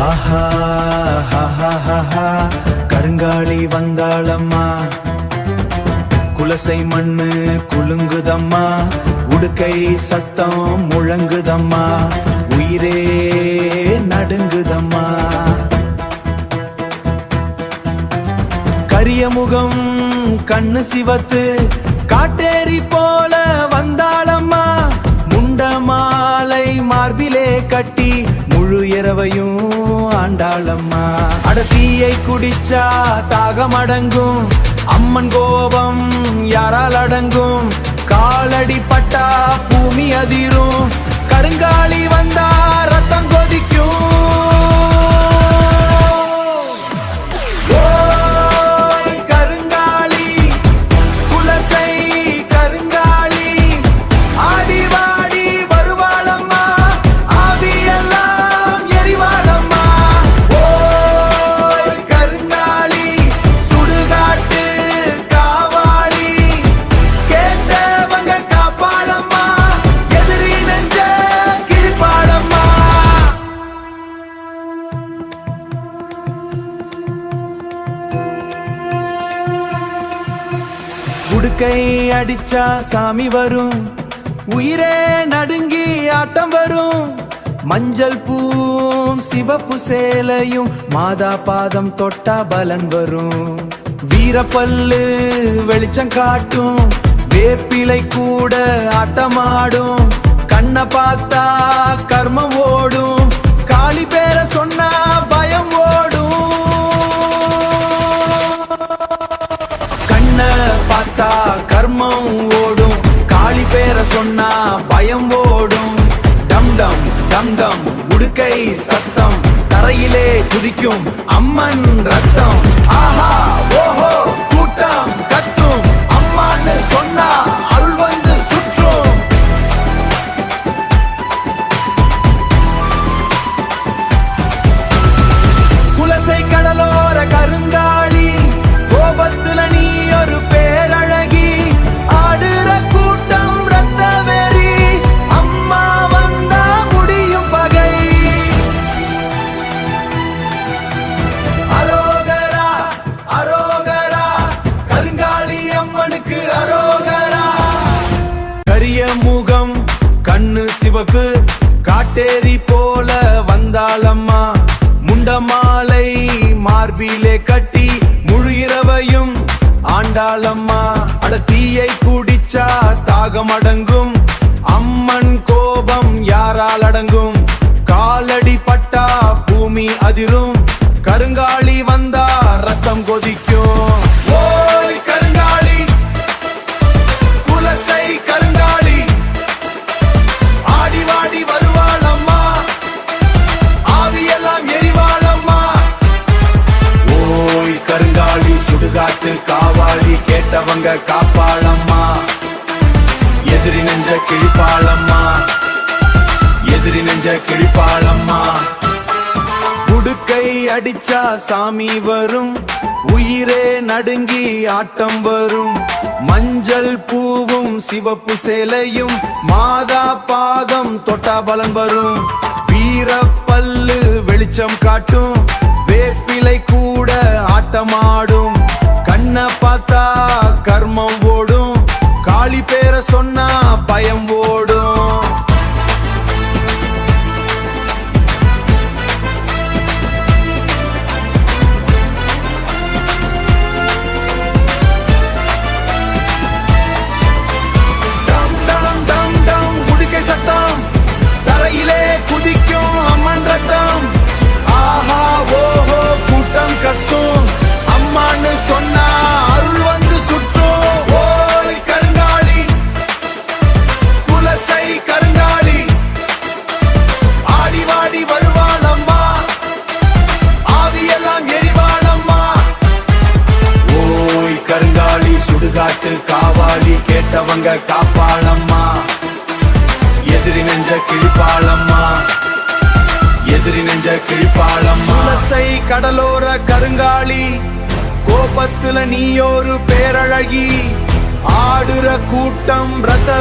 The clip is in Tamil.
ஆஹா கருங்காலி வந்தாளம்மா, குலசை மண்ணு குலுங்குதம்மா, உடுக்கை சத்தம் முழங்குதம்மா, உயிரே நடுங்குதம்மா. கரிய முகம் கண்ணு சிவத்து காட்டேரி போல வந்தாளம்மா, முண்ட மாலை மார்பிலே கட்டி முழு இரவையும் ஆண்டாளம்மா. அடத்தீயை குடிச்சா தாகம் அடங்கும், அம்மன் கோபம் யாரால் அடங்கும், காலடி பட்டா பூமி அதிரும், கருங்காலி வந்தா ரத்தம் கொதிக்கும். உடுக்கை அடிச்சா சாமி வரும், உயிரே நடுங்கி ஆட்டம் வரும், மஞ்சள் பூவும் சிவப்பு சேலையும் மாதா பாதம் தொட்டா பலன் வரும். வீரப்பல்லு வெளிச்சம் காட்டும், வேப்பிலை கூட ஆட்டமாடும், கண்ணை பார்த்தா கர்மம் ஓடும், காளி பேர சொன்னா பயம் ஓடும். பார்த்தா கர்மம் ஓடும், காளி பேர சொன்னா பயம் ஓடும். டம் டம் டம் டம் உடுக்கை சத்தம், தரையிலே குதிக்கும் அம்மன் ரத்தம். ஆஹா ஓஹோ கூட்டம் கத்தும், அம்மான்னு சொன்னா அருள் வந்து சுற்றும். குலசை கடலோர கருங்காலி, கோபத்துல நீ ஒரு பேரழகி, ஆடுற கூட்டம் ரத்த வெறி, அம்மா வந்தா முடியும் பகை. அரோகரா அரோகரா கருங்காலி அம்மனுக்கு அரோகரா. கரிய முகம் கண்ணு சிவப்பு காட்டேரி போல வந்தாளம்மா, முண்டமாலை மார்பிலே கட்டி முழு இரவையும் ஆண்டாளம்மா. அடத்தீயை குடிச்சா தாகம் அடங்கும், அம்மன் கோபம் யாரால் அடங்கும், காலடி பட்டா பூமி அதிரும், கருங்காலி வந்தா ரத்தம் கொதிக்கும். ஓய் கருங்காலி குலசை கருங்காலி, ஆடி வாடி வருவாளம்மா, ஆவியெல்லாம் எரிவாளம்மா. ஓய் கருங்காலி சுடுகாட்டு காவாலி, கேட்டவங்க காப்பாளம்மா, எதிரி நெஞ்ச கிழிப்பாளம்மா, எதிரி நெஞ்ச கிழிப்பாளம்மா. உடுக்கை அடிச்சா சாமி வரும், உயிரே நடுங்கி ஆட்டம் வரும், மஞ்சள் பூவும் சிவப்பு சேலையும் மாதா பாதம் தொட்டா பலன் வரும். வீரப்பல்லு வெளிச்சம் காட்டும், வேப்பிலை கூட ஆட்டமாடும், கண்ணை பார்த்தா கர்மம் ஓடும், காளி பேர சொன்னா பயம் ஓடும். டம் டம் டம் டம் உடுக்கை சத்தம், தரையிலே குதிக்கும் அம்மன் ரத்தம். ஆஹா ஓஹோ கூட்டம் கத்தும், அம்மான்னு சொன்னா அருள் வந்து சுற்றும். ஓய் கருங்காலி குலசை கருங்காலி, ஆடி வாடி வருவாளம்மா, ஆவியெல்லாம் எரிவாளம்மா. ஓய் கருங்காலி சுடுகாட்டு காவாலி, கேட்டவங்க காப்பாளம்மா, எதிரி நெஞ்ச கிழிப்பாளம்மா, எதிரி நெஞ்ச கிழிப்பாளம்மா. குலசை கடலோர கருங்காலி, கோபத்துல நீ ஒரு பேரழகி, ஆடுற கூட்டம் ரத்த